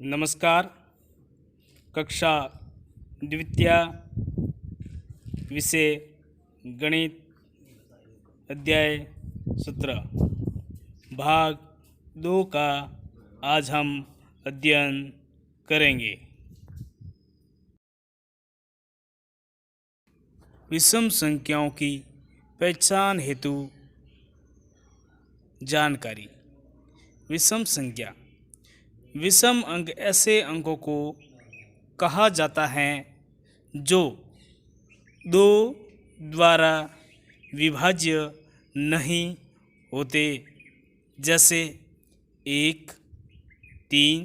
नमस्कार। कक्षा द्वितीय विषय गणित अध्याय 17 भाग 2 का आज हम अध्ययन करेंगे। विषम संख्याओं की पहचान हेतु जानकारी। विषम संख्या। विषम अंक ऐसे अंकों को कहा जाता है जो दो द्वारा विभाज्य नहीं होते, जैसे 1, 3,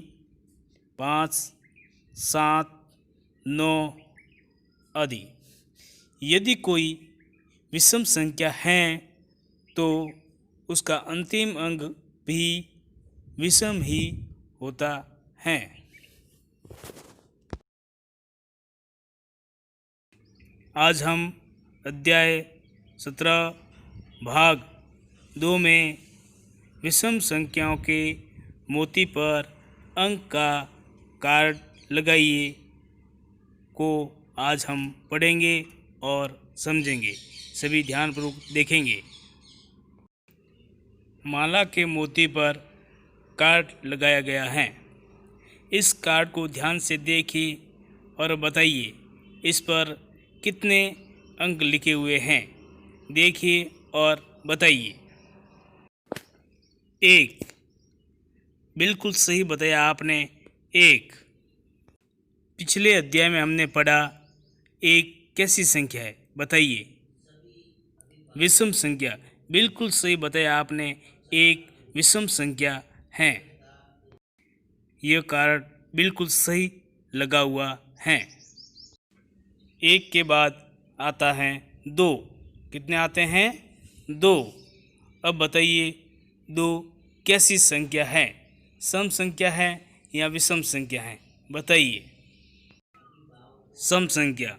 5, 7, 9 आदि। यदि कोई विषम संख्या है तो उसका अंतिम अंक भी विषम ही होता है। आज हम अध्याय 17 भाग 2 में विषम संख्याओं के मोती पर अंक का कार्ड लगाइए को आज हम पढ़ेंगे और समझेंगे। सभी ध्यानपूर्वक देखेंगे। माला के मोती पर कार्ड लगाया गया है। इस कार्ड को ध्यान से देखिए और बताइए इस पर कितने अंक लिखे हुए हैं। देखिए और बताइए। 1। बिल्कुल सही बताया आपने। 1। पिछले अध्याय में हमने पढ़ा एक कैसी संख्या है, बताइए। विषम संख्या। बिल्कुल सही बताया आपने। एक विषम संख्या है। यह कार्ड बिल्कुल सही लगा हुआ है। 1 के बाद आता है 2। कितने आते हैं? 2। अब बताइए 2 कैसी संख्या है? सम संख्या है या विषम संख्या है? बताइए। सम संख्या।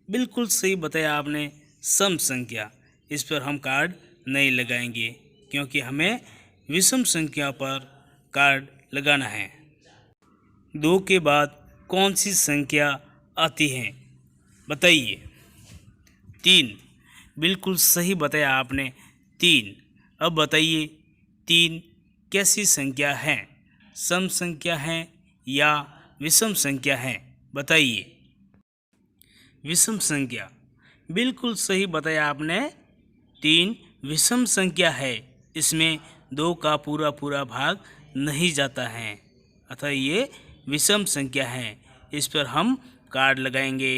बिल्कुल सही बताया आपने। सम संख्या। इस पर हम कार्ड नहीं लगाएंगे क्योंकि हमें विषम संख्या पर कार्ड लगाना है। 2 के बाद कौन सी संख्या आती है? बताइए। 3। बिल्कुल सही बताया आपने। 3। अब बताइए 3 कैसी संख्या है? सम संख्या है या विषम संख्या है? बताइए। विषम संख्या। बिल्कुल सही बताया आपने। 3 विषम संख्या है। इसमें 2 का पूरा भाग नहीं जाता है, अतः ये विषम संख्या है। इस पर हम कार्ड लगाएंगे।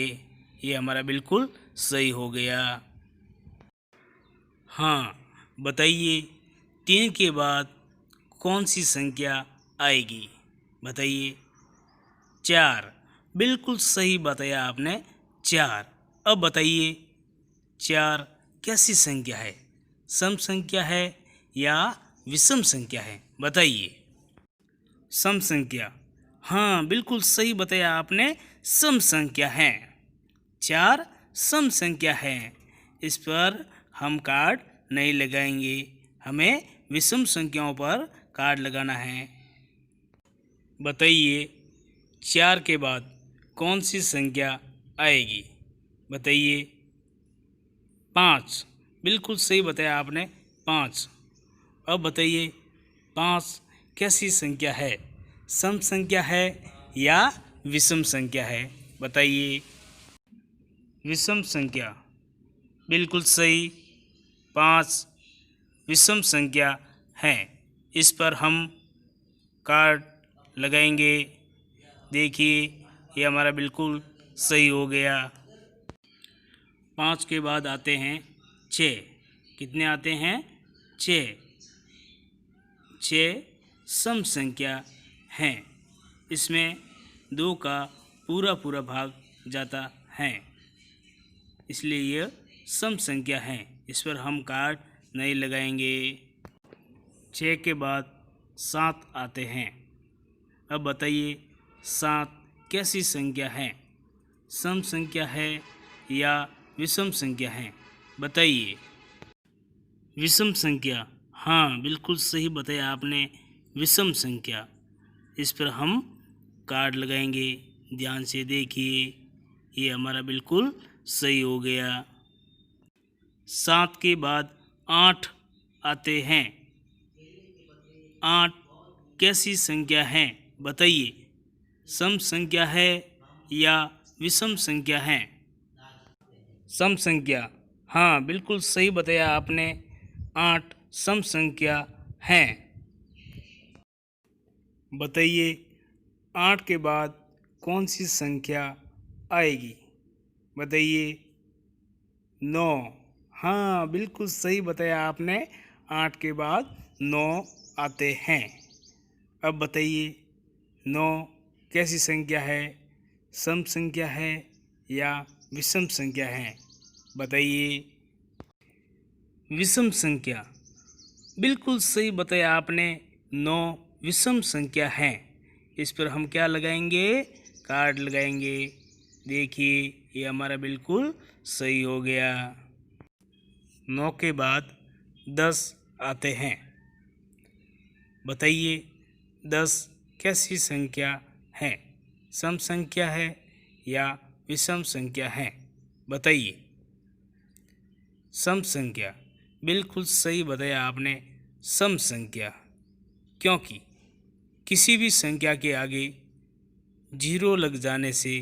ये हमारा बिल्कुल सही हो गया। हाँ, बताइए 3 के बाद कौन सी संख्या आएगी? बताइए। 4। बिल्कुल सही बताया आपने। 4। अब बताइए 4 कैसी संख्या है? सम संख्या है या विषम संख्या है? बताइए। सम संख्या। हाँ, बिल्कुल सही बताया आपने। सम संख्या है। 4 सम संख्या है। इस पर हम कार्ड नहीं लगाएंगे। हमें विषम संख्याओं पर कार्ड लगाना है। बताइए 4 के बाद कौन सी संख्या आएगी? बताइए। 5। बिल्कुल सही बताया आपने। 5। अब बताइए 5 कैसी संख्या है? सम संख्या है या विषम संख्या है? बताइए। विषम संख्या। बिल्कुल सही। 5 विषम संख्या है। इस पर हम कार्ड लगाएंगे। देखिए ये हमारा बिल्कुल सही हो गया। 5 के बाद आते हैं 6। कितने आते हैं? 6। 6 सम संख्या है। इसमें 2 का पूरा भाग जाता है, इसलिए यह सम संख्या है। इस पर हम कार्ड नहीं लगाएंगे। 6 के बाद 7 आते हैं। अब बताइए 7 कैसी संख्या है? सम संख्या है या विषम संख्या है? बताइए। विषम संख्या। हाँ, बिल्कुल सही बताया आपने। विषम संख्या। इस पर हम कार्ड लगाएंगे। ध्यान से देखिए, ये हमारा बिल्कुल सही हो गया। 7 के बाद 8 आते हैं। 8 कैसी संख्या है बताइए? सम संख्या है या विषम संख्या है? सम संख्या। हाँ, बिल्कुल सही बताया आपने। 8 सम संख्या है। बताइए 8 के बाद कौन सी संख्या आएगी? बताइए। 9। हाँ, बिल्कुल सही बताया आपने। 8 के बाद 9 आते हैं। अब बताइए 9 कैसी संख्या है? सम संख्या है या विषम संख्या है? बताइए। विषम संख्या। बिल्कुल सही बताया आपने। 9 विषम संख्या है। इस पर हम क्या लगाएंगे? कार्ड लगाएंगे। देखिए, ये हमारा बिल्कुल सही हो गया। 9 के बाद 10 आते हैं। बताइए 10 कैसी संख्या है? सम संख्या है या विषम संख्या है? बताइए। सम संख्या। बिल्कुल सही बताया आपने। सम संख्या, क्योंकि किसी भी संख्या के आगे 0 लग जाने से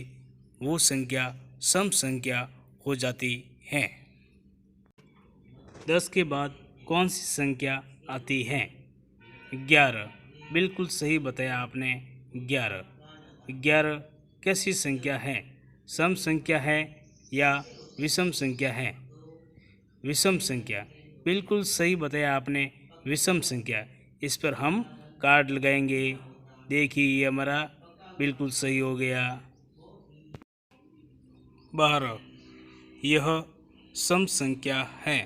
वो संख्या सम संख्या हो जाती है। 10 के बाद कौन सी संख्या आती है? 11। बिल्कुल सही बताया आपने। 11। 11 कैसी संख्या है? सम संख्या है या विषम संख्या है? विषम संख्या। बिल्कुल सही बताया आपने। विषम संख्या। इस पर हम कार्ड लगाएंगे। देखिए, ये हमारा बिल्कुल सही हो गया। 12। यह सम संख्या है,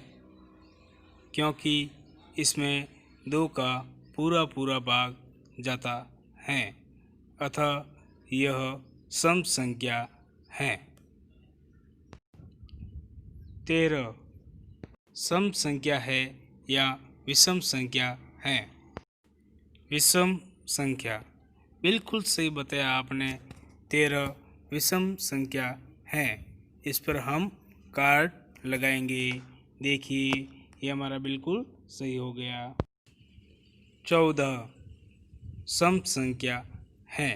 क्योंकि इसमें 2 का पूरा पूरा भाग जाता है, अतः यह सम संख्या है। 13 सम संख्या है या विषम संख्या है? विषम संख्या। बिल्कुल सही बताया आपने। 13 विषम संख्या है। इस पर हम कार्ड लगाएंगे। देखिए, ये हमारा बिल्कुल सही हो गया। 14 सम संख्या है।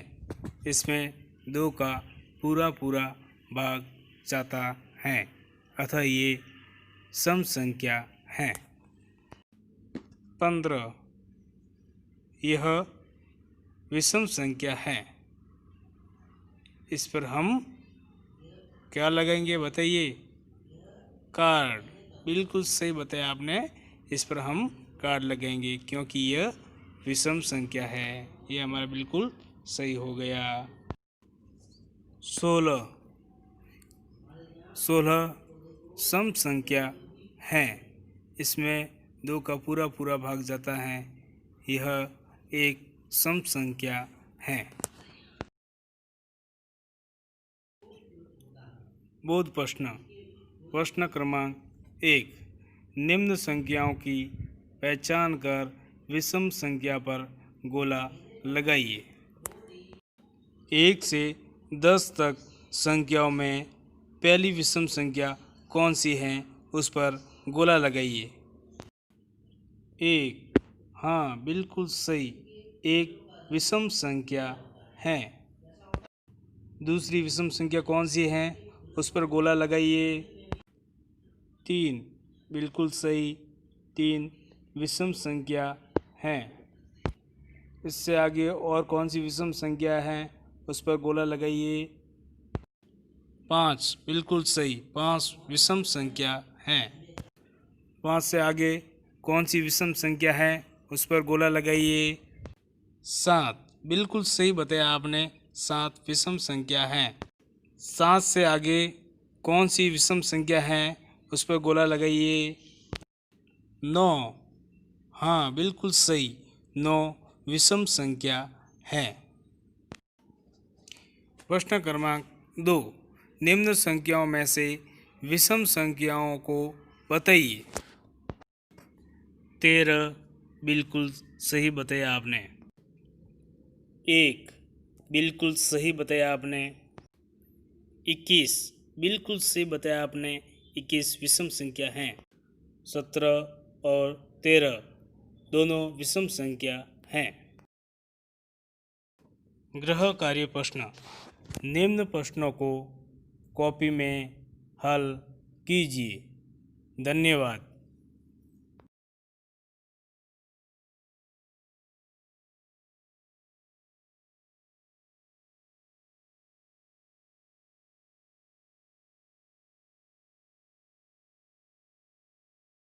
इसमें 2 का पूरा पूरा भाग जाता है, अतः ये सम संख्या है। 15 यह विषम संख्या है। इस पर हम क्या लगाएंगे बताइए? कार्ड। बिल्कुल सही बताया आपने। इस पर हम कार्ड लगाएंगे, क्योंकि यह विषम संख्या है। ये हमारा बिल्कुल सही हो गया। 16 सम संख्या है। इसमें 2 का पूरा पूरा भाग जाता है। यह एक सम संख्या है। बोध प्रश्न। प्रश्न क्रमांक 1। निम्न संख्याओं की पहचान कर विषम संख्या पर गोला लगाइए। 1 से 10 तक संख्याओं में पहली विषम संख्या कौन सी है, उस पर गोला लगाइए। 1। हाँ, बिल्कुल सही। 1 विषम संख्या है। दूसरी विषम संख्या कौन सी है, उस पर गोला लगाइए। 3। बिल्कुल सही। 3 विषम संख्या है। इससे आगे और कौन सी विषम संख्या है, उस पर गोला लगाइए। 5। बिल्कुल सही। 5 विषम संख्या है। 5 से आगे कौन सी विषम संख्या है, उस पर गोला लगाइए। 7। बिल्कुल सही बताया आपने। 7 विषम संख्या है। 7 से आगे कौन सी विषम संख्या है, उस पर गोला लगाइए। 9। हाँ, बिल्कुल सही। 9 विषम संख्या है। प्रश्न क्रमांक 2। निम्न संख्याओं में से विषम संख्याओं को बताइए। 13। बिल्कुल सही बताया आपने। 1। बिल्कुल सही बताया आपने। 21, बिल्कुल सही बताया आपने। 21 विषम संख्या हैं। 17 और 13 दोनों विषम संख्या हैं। गृह कार्य प्रश्न। निम्न प्रश्नों को कॉपी में हल कीजिए। धन्यवाद।